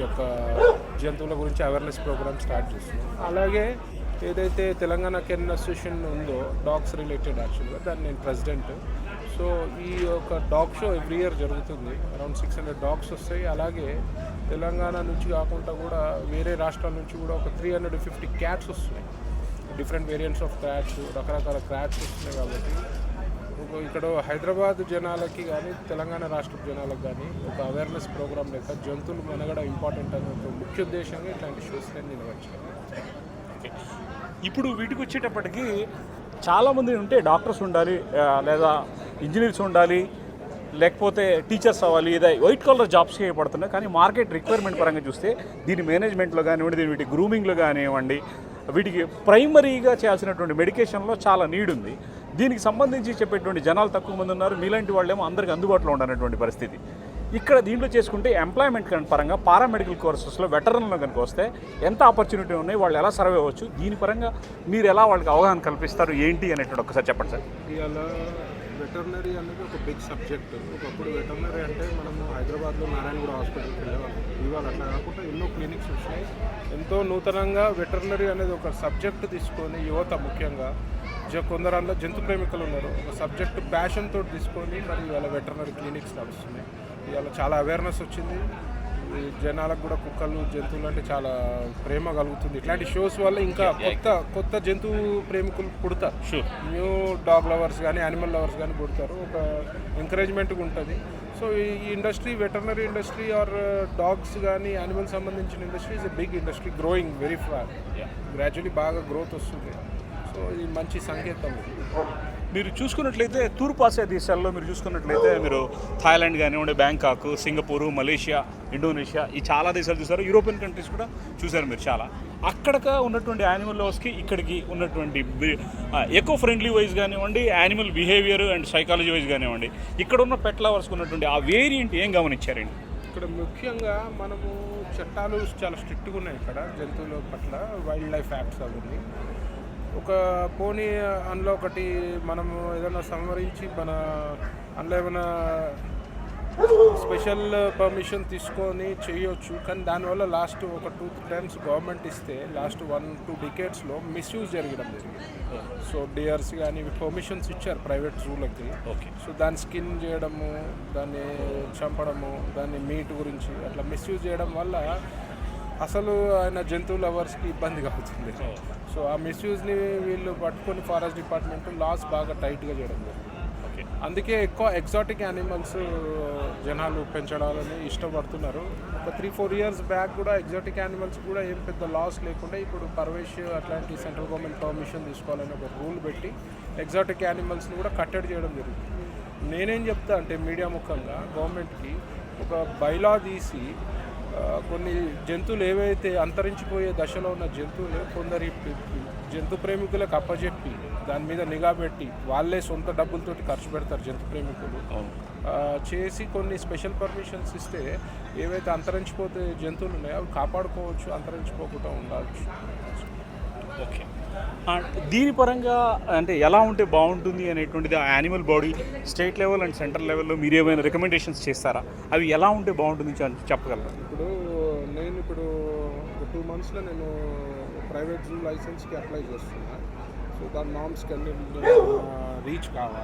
యొక్క జంతువుల గురించి అవేర్నెస్ ప్రోగ్రామ్ స్టార్ట్ చేస్తున్నాం. అలాగే ఏదైతే తెలంగాణ కెన్ అసోసియేషన్ ఉందో డాగ్స్ రిలేటెడ్ యాక్చువల్గా దాన్ని నేను ప్రెసిడెంట్. సో ఈ యొక్క డాగ్ షో ఎవ్రీ ఇయర్ జరుగుతుంది. అరౌండ్ 600 డాగ్స్ వస్తాయి. అలాగే తెలంగాణ నుంచి కాకుండా కూడా వేరే రాష్ట్రాల నుంచి కూడా ఒక 350 క్యాట్స్ వస్తున్నాయి. డిఫరెంట్ వేరియంట్స్ ఆఫ్ క్యాట్స్, రకరకాల క్యాట్స్ వస్తున్నాయి. కాబట్టి ఇక్కడ హైదరాబాద్ జనాలకి కానీ తెలంగాణ రాష్ట్ర జనాలకు కానీ ఒక అవేర్నెస్ ప్రోగ్రామ్ లేక జంతువులు మనగడ ఇంపార్టెంట్ అనే ఒక ముఖ్య ఉద్దేశంగా ఇట్లాంటి షోస్ నేను నిర్వహించాను. ఇప్పుడు వీటికి వచ్చేటప్పటికి చాలామంది ఉంటే డాక్టర్స్ ఉండాలి, లేదా ఇంజనీర్స్ ఉండాలి, లేకపోతే టీచర్స్ అవ్వాలి, లేదా వైట్ కాలర్ జాబ్స్ చేయబడుతున్నాయి. కానీ మార్కెట్ రిక్వైర్మెంట్ పరంగా చూస్తే దీని మేనేజ్మెంట్లో కానివ్వండి, వీటి గ్రూమింగ్లో కానివ్వండి, వీటికి ప్రైమరీగా చేయాల్సినటువంటి మెడికేషన్లో చాలా నీడ్ ఉంది. దీనికి సంబంధించి చెప్పేటువంటి జనాలు తక్కువ మంది ఉన్నారు. మీలాంటి వాళ్ళేమో అందరికీ అందుబాటులో ఉండనటువంటి పరిస్థితి. ఇక్కడ దీంట్లో చేసుకుంటే ఎంప్లాయ్మెంట్ పరంగా పారామెడికల్ కోర్సెస్లో వెటరన్లో కనుక వస్తే ఎంత ఆపర్చునిటీ ఉన్నాయి, వాళ్ళు ఎలా సర్వే అవ్వచ్చు, దీని పరంగా మీరు ఎలా వాళ్ళకి అవగాహన కల్పిస్తారు ఏంటి అనేటువంటి ఒకసారి చెప్పండి సార్. ఇవాళ వెటర్నరీ అనేది ఒక బిగ్ సబ్జెక్ట్. ఒకప్పుడు వెటర్నరీ అంటే మనము హైదరాబాద్లో నారాయణగూడ హాస్పిటల్కి వెళ్ళేవాళ్ళం. ఇవాళ అట్లా కాకుండా ఎన్నో క్లినిక్స్ వచ్చినాయి. ఎంతో నూతనంగా వెటర్నరీ అనేది ఒక సబ్జెక్ట్ తీసుకొని యువత ముఖ్యంగా కొందరు జంతు ప్రేమికులు ఉన్నారు, ఒక సబ్జెక్ట్ ప్యాషన్ తోటి తీసుకొని మరి ఇవాళ వెటర్నరీ క్లినిక్స్ నడుస్తున్నాయి. ఇవాళ చాలా అవేర్నెస్ వచ్చింది. జనాలకు కూడా కుక్కలు జంతువులు అంటే చాలా ప్రేమ కలుగుతుంది. ఇట్లాంటి షోస్ వల్ల ఇంకా కొత్త జంతువు ప్రేమికులు పుడతారు. న్యూ డాగ్ లవర్స్ కానీ యానిమల్ లవర్స్ కానీ పుడతారు. ఒక ఎంకరేజ్మెంట్గా ఉంటుంది. సో ఈ industry veterinary industry or dogs కానీ యానిమల్ సంబంధించిన industry is a big industry, growing very fast. Gradually బాగా గ్రోత్ వస్తుంది. సో ఇది మంచి సంకేతం. మీరు చూసుకున్నట్లయితే తూర్పు ఆసియా దేశాల్లో మీరు చూసుకున్నట్లయితే మీరు థాయిలాండ్ కానివ్వండి, బ్యాంకాక్, సింగపూరు, మలేషియా, ఇండోనేషియా, ఈ చాలా దేశాలు చూసారు. యూరోపియన్ కంట్రీస్ కూడా చూసారు మీరు. చాలా అక్కడక ఉన్నటువంటి యానిమల్ లవర్స్కి ఇక్కడికి ఉన్నటువంటి ఎకో ఫ్రెండ్లీ వైజ్ కానివ్వండి, animal behaviour and psychology wise కానివ్వండి, ఇక్కడ ఉన్న పెట్ లవర్స్కి ఉన్నటువంటి ఆ వేరియంట్ ఏం గమనించారండి? ఇక్కడ ముఖ్యంగా మనము చట్టాలు చాలా స్ట్రిక్ట్గా ఉన్నాయి. ఇక్కడ జంతువుల పట్ల వైల్డ్ లైఫ్ యాక్ట్స్ అవన్నీ ఒక పోనీ అందులో ఒకటి మనము ఏదైనా సంవరించి మన అందులో ఏమైనా స్పెషల్ పర్మిషన్ తీసుకొని చేయొచ్చు. కానీ దానివల్ల లాస్ట్ ఒక 2-3 టైమ్స్ గవర్నమెంట్ ఇస్తే లాస్ట్ 1-2 డికేడ్స్లో మిస్యూజ్ జరగడం జరిగింది. సో డియర్స్ కానీ పర్మిషన్స్ ఇచ్చారు ప్రైవేట్ జూలకి. సో దాన్ని స్కిన్ చేయడము, దాన్ని చంపడము, దాన్ని మీట్ గురించి అట్లా మిస్యూజ్ చేయడం వల్ల అసలు ఆయన జంతువు లవర్స్కి ఇబ్బందిగా అవుతుంది. సో ఆ మిస్యూజ్ని వీళ్ళు పట్టుకొని ఫారెస్ట్ డిపార్ట్మెంట్ లాస్ బాగా టైట్గా చేయడం జరిగింది. అందుకే ఎక్కువ ఎగ్జాటిక్ యానిమల్స్ జనాలు పెంచడాలని ఇష్టపడుతున్నారు. ఒక 3-4 ఇయర్స్ బ్యాక్ కూడా ఎగ్జాటిక్ యానిమల్స్ కూడా ఏం పెద్ద లాస్ లేకుండా ఇప్పుడు పర్వేష్ అట్లాంటి సెంట్రల్ గవర్నమెంట్ పర్మిషన్ తీసుకోవాలని ఒక రూల్ పెట్టి ఎగ్జాటిక్ యానిమల్స్ని కూడా కట్టడి చేయడం జరిగింది. నేనేం చెప్తా అంటే మీడియా ముఖంగా గవర్నమెంట్కి ఒక బైలా తీసి కొన్ని జంతువులు ఏవైతే అంతరించిపోయే దశలో ఉన్న జంతువులు కొందరి జంతు ప్రేమికులకు అప్పచెప్పి దాని మీద నిఘా పెట్టి వాళ్ళే సొంత డబ్బులతోటి ఖర్చు పెడతారు జంతు ప్రేమికులు చేసి కొన్ని స్పెషల్ పర్మిషన్స్ ఇస్తే ఏవైతే అంతరించిపోతే జంతువులు ఉన్నాయో అవి కాపాడుకోవచ్చు, అంతరించిపోకుండా ఉండవచ్చు. ఓకే, దీని పరంగా అంటే ఎలా ఉంటే బాగుంటుంది అనేటువంటిది ఆ animal body state level and central లెవెల్లో మీరు ఏమైనా రికమెండేషన్స్ చేస్తారా? అవి ఎలా ఉంటే బాగుంటుంది చెప్పగలరా? ఇప్పుడు 2 monthsలో నేను ప్రైవేట్ జూ లైసెన్స్కి అప్లై చేస్తున్నా. సో దాని నామ్స్కి అన్ని రీచ్ కావాలి.